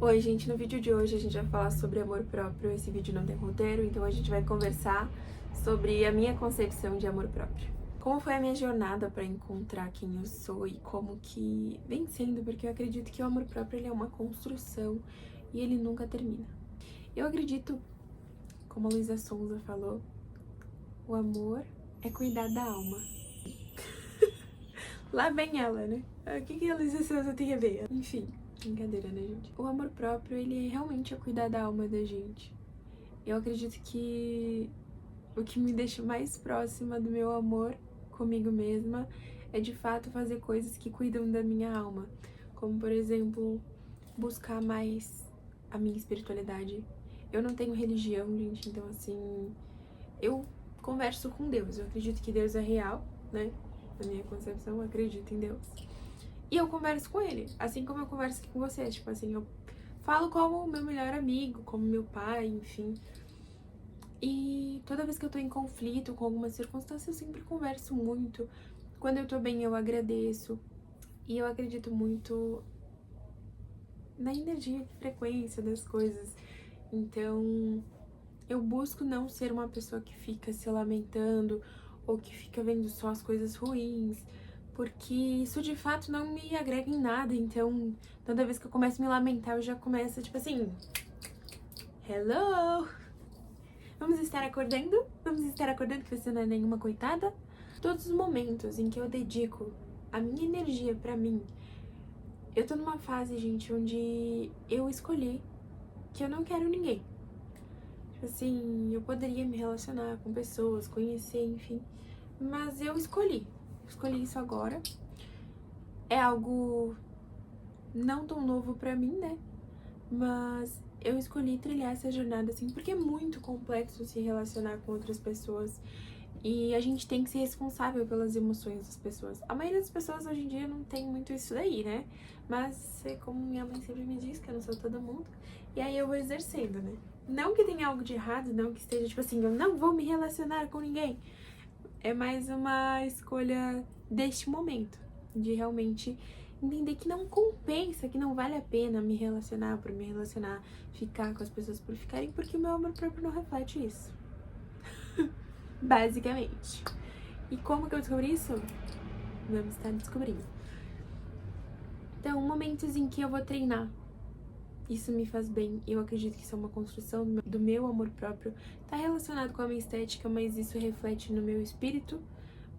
Oi, gente, no vídeo de hoje a gente vai falar sobre amor próprio. Esse vídeo não tem roteiro, então a gente vai conversar sobre a minha concepção de amor próprio. Como foi a minha jornada para encontrar quem eu sou e como que vem sendo, porque eu acredito que o amor próprio ele é uma construção e ele nunca termina. Eu acredito, como a Luísa Sonza falou, o amor é cuidar da alma. Lá vem ela, né? O que a Luísa Sonza tem a ver? Enfim. Brincadeira, né, gente? O amor próprio, ele realmente é cuidar da alma da gente. Eu acredito que o que me deixa mais próxima do meu amor comigo mesma é de fato fazer coisas que cuidam da minha alma. Como, por exemplo, buscar mais a minha espiritualidade. Eu não tenho religião, gente, então assim, eu converso com Deus. Eu acredito que Deus é real, né? Na minha concepção, eu acredito em Deus. E eu converso com ele, assim como eu converso aqui com você. Tipo assim, eu falo como meu melhor amigo, como meu pai, enfim. E toda vez que eu tô em conflito com alguma circunstância, eu sempre converso muito. Quando eu tô bem, eu agradeço. E eu acredito muito na energia e frequência das coisas. Então, eu busco não ser uma pessoa que fica se lamentando ou que fica vendo só as coisas ruins, porque isso de fato não me agrega em nada. Então, toda vez que eu começo a me lamentar, eu já começo tipo assim: hello! Vamos estar acordando? Vamos estar acordando que você não é nenhuma coitada? Todos os momentos em que eu dedico a minha energia pra mim, eu tô numa fase, gente, onde eu escolhi que eu não quero ninguém. Tipo assim, eu poderia me relacionar com pessoas, conhecer, enfim. Mas eu escolhi. Escolhi isso agora. É algo não tão novo pra mim, né? Mas eu escolhi trilhar essa jornada assim, porque é muito complexo se relacionar com outras pessoas. E a gente tem que ser responsável pelas emoções das pessoas. A maioria das pessoas hoje em dia não tem muito isso daí, né? Mas é como minha mãe sempre me diz, que eu não sou todo mundo. E aí eu vou exercendo, né? Não que tenha algo de errado, não que esteja tipo assim, eu não vou me relacionar com ninguém. É mais uma escolha deste momento, de realmente entender que não compensa, que não vale a pena me relacionar por me relacionar, ficar com as pessoas por ficarem, porque o meu amor próprio não reflete isso. Basicamente. E como que eu descobri isso? Vamos estar descobrindo. Então, momentos em que eu vou treinar. Isso me faz bem. Eu acredito que isso é uma construção do meu amor próprio. Tá relacionado com a minha estética, mas isso reflete no meu espírito,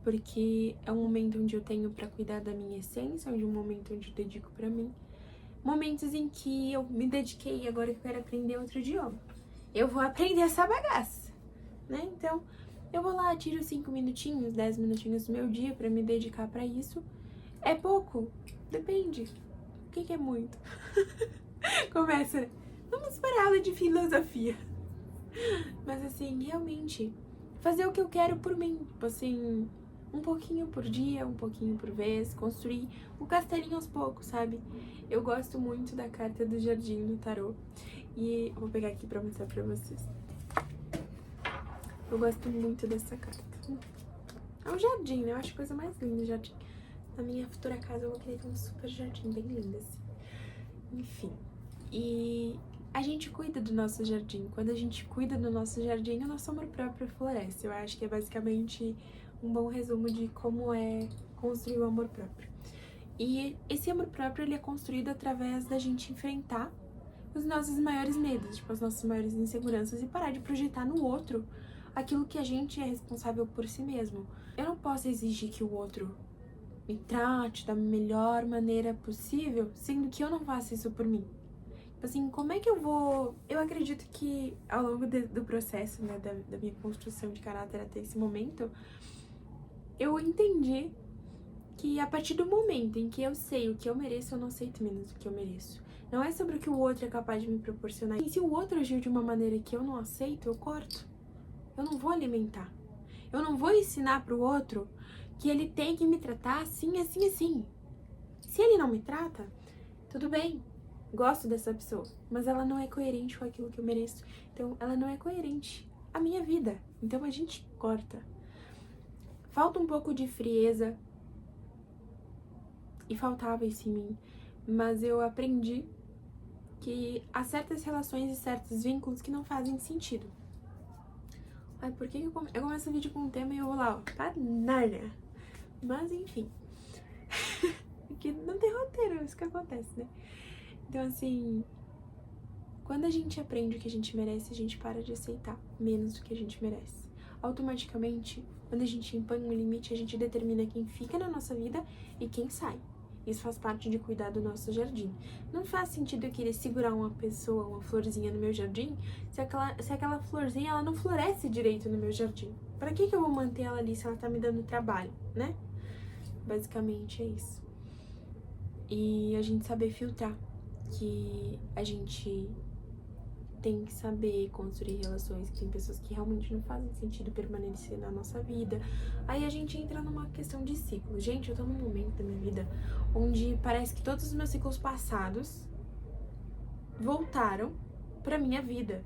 porque é um momento onde eu tenho pra cuidar da minha essência, onde é um momento onde eu dedico pra mim. Momentos em que eu me dediquei, agora que eu quero aprender outro idioma. Eu vou aprender essa bagaça, né? Então, eu vou lá, tiro 5 minutinhos, 10 minutinhos do meu dia pra me dedicar pra isso. É pouco? Depende. O que é muito? Começa. Vamos para a aula de filosofia. Mas assim, realmente, fazer o que eu quero por mim. Tipo assim, um pouquinho por dia, um pouquinho por vez, construir um castelinho aos poucos, sabe? Eu gosto muito da carta do jardim no tarô. E eu vou pegar aqui pra mostrar pra vocês. Eu gosto muito dessa carta. É um jardim, né? Eu acho a coisa mais linda o jardim. Na minha futura casa eu vou querer ter um super jardim bem lindo, assim. Enfim. E a gente cuida do nosso jardim. Quando a gente cuida do nosso jardim, o nosso amor próprio floresce. Eu acho que é basicamente um bom resumo de como é construir o amor próprio. E esse amor próprio, ele é construído através da gente enfrentar os nossos maiores medos, tipo, as nossas maiores inseguranças e parar de projetar no outro aquilo que a gente é responsável por si mesmo. Eu não posso exigir que o outro me trate da melhor maneira possível, sendo que eu não faço isso por mim. Assim, como é que eu vou... Eu acredito que ao longo do processo, né, da minha construção de caráter até esse momento, eu entendi que a partir do momento em que eu sei o que eu mereço, eu não aceito menos do que eu mereço. Não é sobre o que o outro é capaz de me proporcionar. E se o outro agir de uma maneira que eu não aceito, eu corto. Eu não vou alimentar. Eu não vou ensinar pro outro que ele tem que me tratar assim, assim, assim. Se ele não me trata, tudo bem. Gosto dessa pessoa, mas ela não é coerente com aquilo que eu mereço. Então, ela não é coerente à minha vida. Então, a gente corta. Falta um pouco de frieza. E faltava isso em mim. Mas eu aprendi que há certas relações e certos vínculos que não fazem sentido. Ai, por que eu começo o vídeo com um tema e eu vou lá, ó, pra Nárnia? Mas, enfim. Porque não tem roteiro, é isso que acontece, né? Então, assim, quando a gente aprende o que a gente merece, a gente para de aceitar menos do que a gente merece. Automaticamente, quando a gente impõe um limite, a gente determina quem fica na nossa vida e quem sai. Isso faz parte de cuidar do nosso jardim. Não faz sentido eu querer segurar uma pessoa, uma florzinha no meu jardim, se aquela florzinha ela não floresce direito no meu jardim. Pra que eu vou manter ela ali se ela tá me dando trabalho, né? Basicamente é isso. E a gente saber filtrar, que a gente tem que saber construir relações, que tem pessoas que realmente não fazem sentido permanecer na nossa vida. Aí a gente entra numa questão de ciclo. Gente, eu tô num momento da minha vida onde parece que todos os meus ciclos passados voltaram pra minha vida.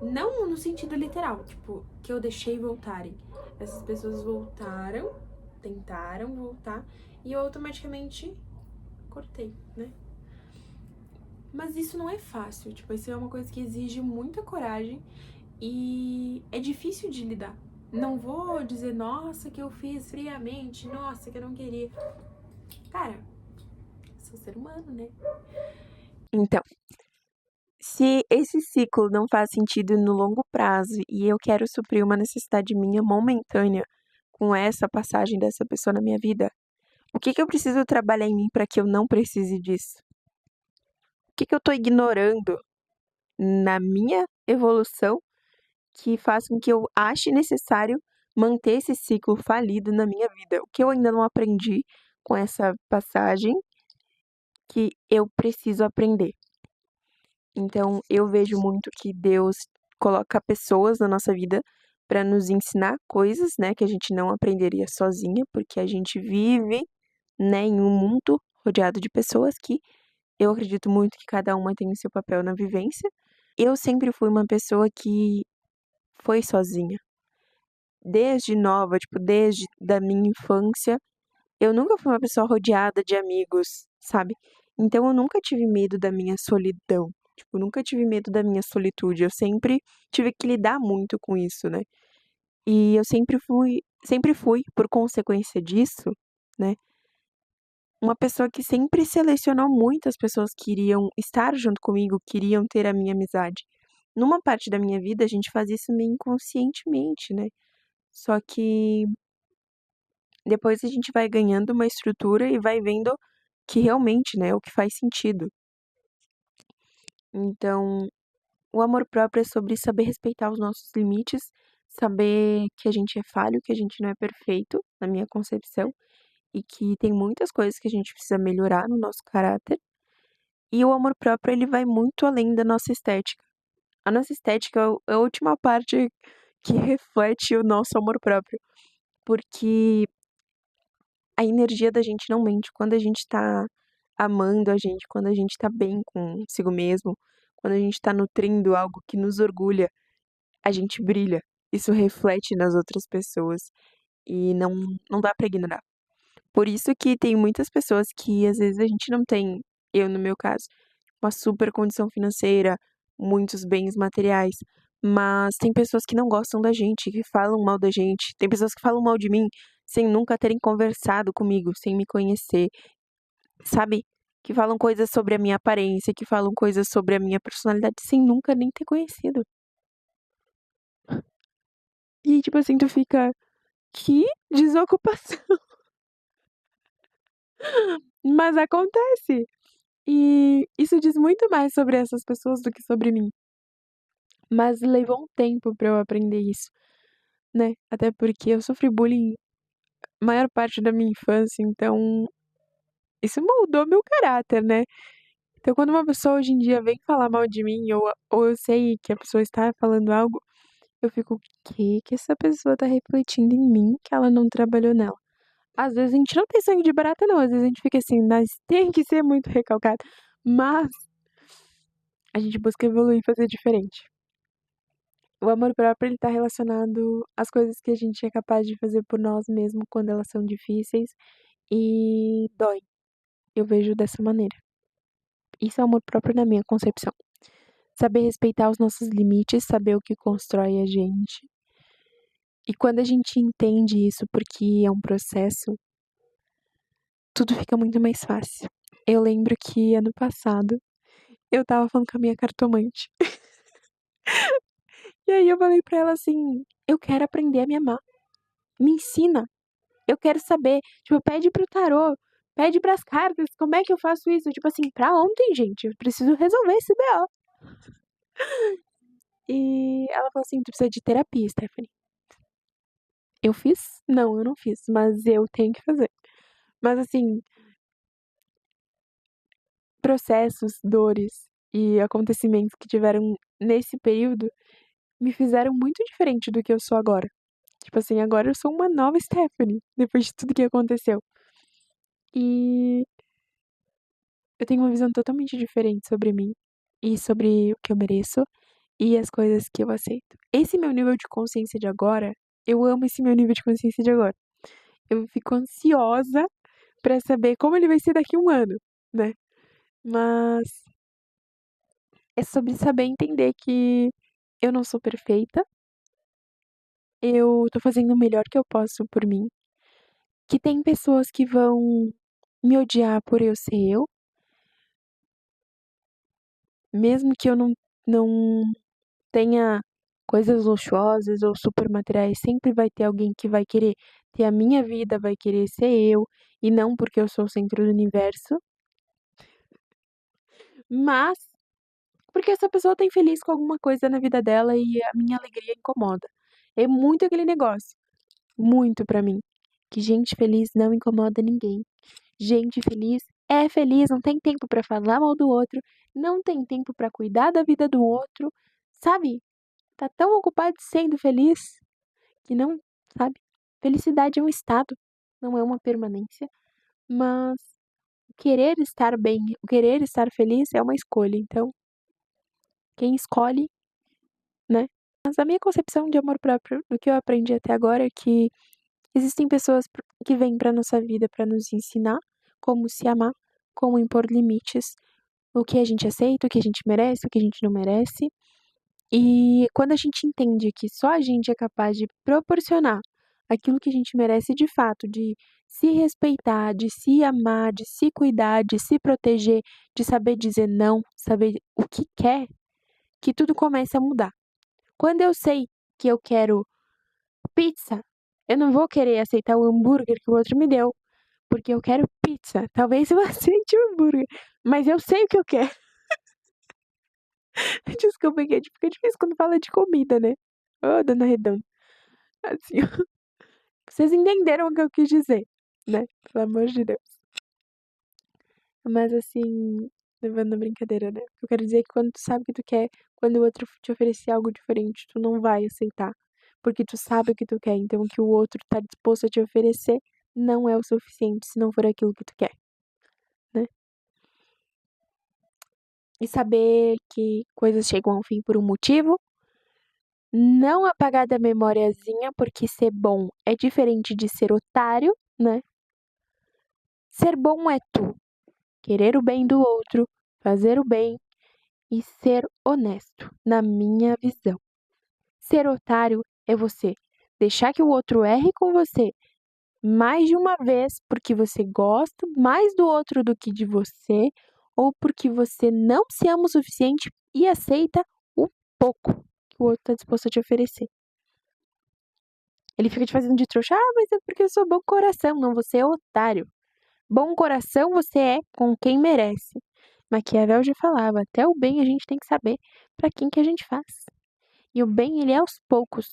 Não no sentido literal, tipo, que eu deixei voltarem. Essas pessoas voltaram, tentaram voltar, e eu automaticamente cortei, né? Mas isso não é fácil, tipo, isso é uma coisa que exige muita coragem e é difícil de lidar. Não vou dizer, nossa, que eu fiz friamente, nossa, que eu não queria. Cara, sou ser humano, né? Então, se esse ciclo não faz sentido no longo prazo e eu quero suprir uma necessidade minha momentânea com essa passagem dessa pessoa na minha vida, o que eu preciso trabalhar em mim para que eu não precise disso? O que eu estou ignorando na minha evolução que faz com que eu ache necessário manter esse ciclo falido na minha vida? O que eu ainda não aprendi com essa passagem que eu preciso aprender? Então, eu vejo muito que Deus coloca pessoas na nossa vida para nos ensinar coisas, né, que a gente não aprenderia sozinha, porque a gente vive, né, em um mundo rodeado de pessoas que eu acredito muito que cada uma tem o seu papel na vivência. Eu sempre fui uma pessoa que foi sozinha, desde nova, tipo, desde da minha infância. Eu nunca fui uma pessoa rodeada de amigos, sabe? Então eu nunca tive medo da minha solidão. Tipo, eu nunca tive medo da minha solitude. Eu sempre tive que lidar muito com isso, né? E eu sempre fui, por consequência disso, né? Uma pessoa que sempre selecionou muitas pessoas que iriam estar junto comigo, queriam ter a minha amizade. Numa parte da minha vida, a gente faz isso meio inconscientemente, né? Só que depois a gente vai ganhando uma estrutura e vai vendo que realmente, né, é o que faz sentido. Então, o amor próprio é sobre saber respeitar os nossos limites, saber que a gente é falho, que a gente não é perfeito, na minha concepção, e que tem muitas coisas que a gente precisa melhorar no nosso caráter. E o amor próprio, ele vai muito além da nossa estética. A nossa estética é a última parte que reflete o nosso amor próprio, porque a energia da gente não mente. Quando a gente tá amando a gente, quando a gente tá bem consigo mesmo, quando a gente tá nutrindo algo que nos orgulha, a gente brilha. Isso reflete nas outras pessoas e não dá pra ignorar. Por isso que tem muitas pessoas que às vezes a gente não tem, eu no meu caso, uma super condição financeira, muitos bens materiais, mas tem pessoas que não gostam da gente, que falam mal da gente, tem pessoas que falam mal de mim sem nunca terem conversado comigo, sem me conhecer, sabe? Que falam coisas sobre a minha aparência, que falam coisas sobre a minha personalidade sem nunca nem ter conhecido. E tipo assim, tu fica, que desocupação. Mas acontece. E isso diz muito mais sobre essas pessoas do que sobre mim. Mas levou um tempo pra eu aprender isso, né? Até porque eu sofri bullying a maior parte da minha infância, então isso moldou meu caráter, né? Então quando uma pessoa hoje em dia vem falar mal de mim, ou eu sei que a pessoa está falando algo, eu fico, o que essa pessoa tá refletindo em mim que ela não trabalhou nela? Às vezes a gente não tem sangue de barata, não. Às vezes a gente fica assim, mas tem que ser muito recalcado. Mas a gente busca evoluir e fazer diferente. O amor próprio, ele tá relacionado às coisas que a gente é capaz de fazer por nós mesmos quando elas são difíceis e dói. Eu vejo dessa maneira. Isso é amor próprio na minha concepção. Saber respeitar os nossos limites, saber o que constrói a gente. E quando a gente entende isso, porque é um processo, tudo fica muito mais fácil. Eu lembro que ano passado eu tava falando com a minha cartomante. E aí eu falei pra ela assim: eu quero aprender a me amar. Me ensina. Eu quero saber. Tipo, pede pro tarô, pede pras cartas, como é que eu faço isso? Tipo assim, pra ontem, gente. Eu preciso resolver esse BO. E ela falou assim: tu precisa de terapia, Stephanie. Eu fiz? Não, eu não fiz, mas eu tenho que fazer. Mas assim, processos, dores e acontecimentos que tiveram nesse período me fizeram muito diferente do que eu sou agora. Tipo assim, agora eu sou uma nova Stephanie, depois de tudo que aconteceu. E eu tenho uma visão totalmente diferente sobre mim e sobre o que eu mereço e as coisas que eu aceito. Esse meu nível de consciência de agora, eu amo esse meu nível de consciência de agora. Eu fico ansiosa pra saber como ele vai ser daqui a um ano, né? Mas é sobre saber entender que eu não sou perfeita, eu tô fazendo o melhor que eu posso por mim, que tem pessoas que vão me odiar por eu ser eu, mesmo que eu não tenha coisas luxuosas ou super materiais, sempre vai ter alguém que vai querer ter a minha vida, vai querer ser eu, e não porque eu sou o centro do universo, mas porque essa pessoa tá infeliz com alguma coisa na vida dela e a minha alegria incomoda. É muito aquele negócio, muito pra mim, que gente feliz não incomoda ninguém. Gente feliz é feliz, não tem tempo pra falar mal do outro, não tem tempo pra cuidar da vida do outro, sabe? Tá tão ocupado sendo feliz que não, sabe? Felicidade é um estado, não é uma permanência, mas o querer estar bem, o querer estar feliz é uma escolha. Então, quem escolhe, né? Mas a minha concepção de amor próprio, do que eu aprendi até agora, é que existem pessoas que vêm pra nossa vida pra nos ensinar como se amar, como impor limites, o que a gente aceita, o que a gente merece, o que a gente não merece. E quando a gente entende que só a gente é capaz de proporcionar aquilo que a gente merece de fato, de se respeitar, de se amar, de se cuidar, de se proteger, de saber dizer não, saber o que quer, que tudo começa a mudar. Quando eu sei que eu quero pizza, eu não vou querer aceitar o hambúrguer que o outro me deu, porque eu quero pizza. Talvez eu aceite o hambúrguer, mas eu sei o que eu quero. Desculpa, que fica difícil quando fala de comida, né? Ô, dona Redonda. Assim, vocês entenderam o que eu quis dizer, né? Pelo amor de Deus. Mas assim, levando a brincadeira, né? Eu quero dizer que quando tu sabe o que tu quer, quando o outro te oferecer algo diferente, tu não vai aceitar. Porque tu sabe o que tu quer. Então, o que o outro tá disposto a te oferecer não é o suficiente se não for aquilo que tu quer, né? E saber que coisas chegam ao fim por um motivo. Não apagar da memoriazinha, porque ser bom é diferente de ser otário, né? Ser bom é tu querer o bem do outro, fazer o bem e ser honesto, na minha visão. Ser otário é você deixar que o outro erre com você mais de uma vez porque você gosta mais do outro do que de você ou porque você não se ama o suficiente e aceita o pouco que o outro está disposto a te oferecer. Ele fica te fazendo de trouxa, mas é porque eu sou bom coração. Não, você é otário. Bom coração você é com quem merece. Maquiavel já falava, até o bem a gente tem que saber pra quem que a gente faz. E o bem, ele é aos poucos,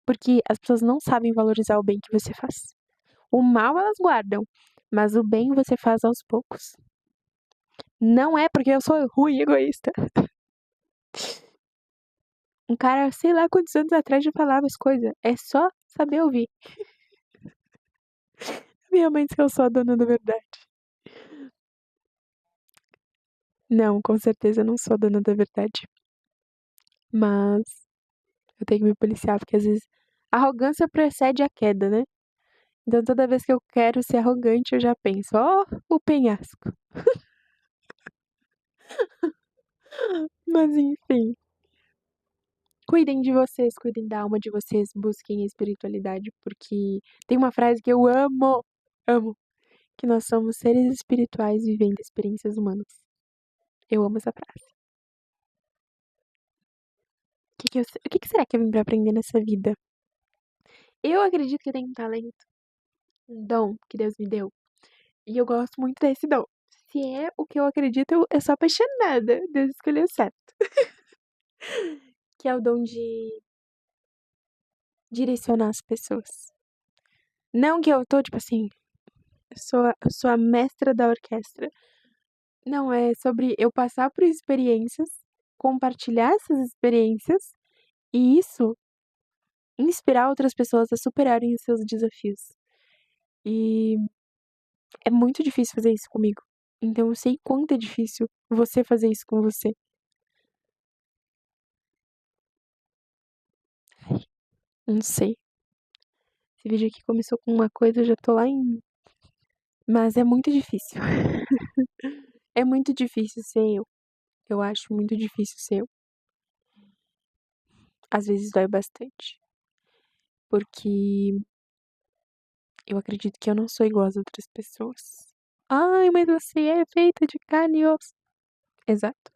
porque as pessoas não sabem valorizar o bem que você faz. O mal elas guardam, mas o bem você faz aos poucos. Não é porque eu sou ruim e egoísta. Um cara, sei lá quantos anos atrás já falava as coisas. É só saber ouvir. Minha mãe diz que eu sou a dona da verdade. Não, com certeza eu não sou a dona da verdade. Mas eu tenho que me policiar, porque às vezes a arrogância precede a queda, né? Então toda vez que eu quero ser arrogante, eu já penso, ó, o penhasco. Mas enfim. Cuidem de vocês, cuidem da alma de vocês, busquem espiritualidade, porque tem uma frase que eu amo, amo, que nós somos seres espirituais vivendo experiências humanas. Eu amo essa frase. O que será que eu vim pra aprender nessa vida? Eu acredito que eu tenho um talento, um dom que Deus me deu. E eu gosto muito desse dom. Se é o que eu acredito, eu sou apaixonada. Deus escolheu certo. Que é o dom de direcionar as pessoas. Não que eu tô, tipo assim, eu sou a mestra da orquestra. Não, é sobre eu passar por experiências, compartilhar essas experiências e isso inspirar outras pessoas a superarem os seus desafios. E é muito difícil fazer isso comigo. Então eu sei quanto é difícil você fazer isso com você. Não sei. Esse vídeo aqui começou com uma coisa, eu já tô lá em. Mas é muito difícil. É muito difícil ser eu. Eu acho muito difícil ser eu. Às vezes dói bastante. Porque eu acredito que eu não sou igual às outras pessoas. Ai, mas você é feita de carne e osso. Exato.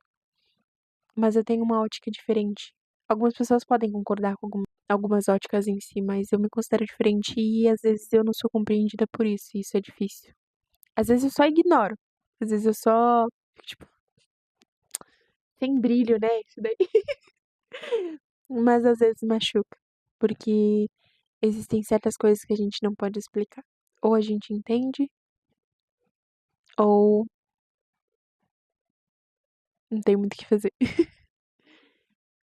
Mas eu tenho uma ótica diferente. Algumas pessoas podem concordar com algumas óticas em si, mas eu me considero diferente e às vezes eu não sou compreendida por isso, e isso é difícil. Às vezes eu só ignoro. Às vezes eu só, tipo, sem brilho, né? Isso daí. Mas às vezes machuca, porque existem certas coisas que a gente não pode explicar. Ou a gente entende, ou não tem muito o que fazer.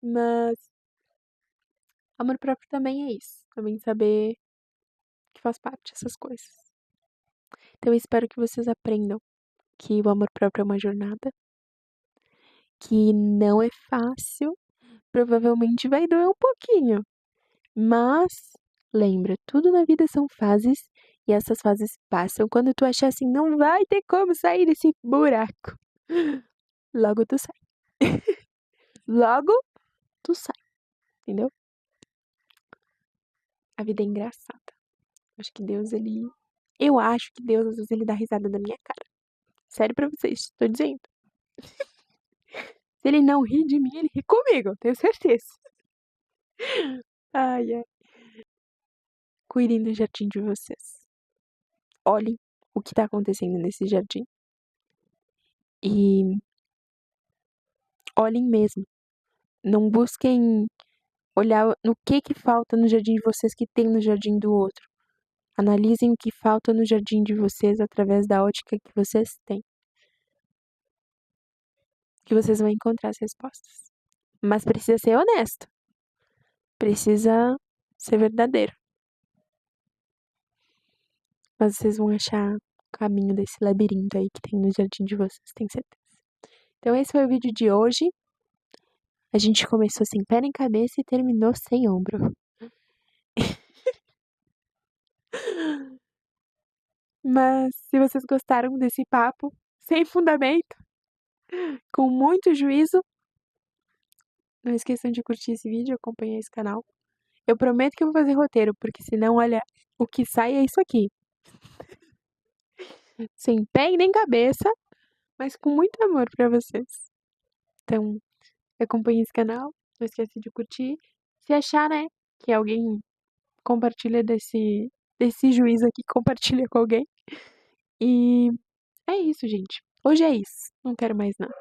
Mas amor próprio também é isso. Também saber que faz parte dessas coisas. Então eu espero que vocês aprendam que o amor próprio é uma jornada, que não é fácil, provavelmente vai doer um pouquinho, mas lembra, tudo na vida são fases e essas fases passam. Quando tu achar assim, não vai ter como sair desse buraco, logo tu sai. Logo tu sai, entendeu? A vida é engraçada. Acho que Deus, ele. Eu acho que Deus, às vezes, ele dá risada na minha cara. Sério pra vocês, tô dizendo. Se ele não ri de mim, ele ri comigo, tenho certeza. Ai, ai. Cuidem do jardim de vocês. Olhem o que tá acontecendo nesse jardim. E olhem mesmo. Não busquem olhar no que falta no jardim de vocês que tem no jardim do outro. Analisem o que falta no jardim de vocês através da ótica que vocês têm. Que vocês vão encontrar as respostas. Mas precisa ser honesto. Precisa ser verdadeiro. Mas vocês vão achar o caminho desse labirinto aí que tem no jardim de vocês, tenho certeza. Então esse foi o vídeo de hoje. A gente começou sem pé nem cabeça e terminou sem ombro. Mas se vocês gostaram desse papo, sem fundamento, com muito juízo, não esqueçam de curtir esse vídeo e acompanhar esse canal. Eu prometo que eu vou fazer roteiro, porque senão, olha, o que sai é isso aqui. Sem pé e nem cabeça, mas com muito amor pra vocês. Então, acompanhe esse canal, não esqueça de curtir. Se achar, né, que alguém compartilha desse juízo aqui, compartilha com alguém. E é isso, gente. Hoje é isso. Não quero mais nada.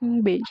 Um beijo.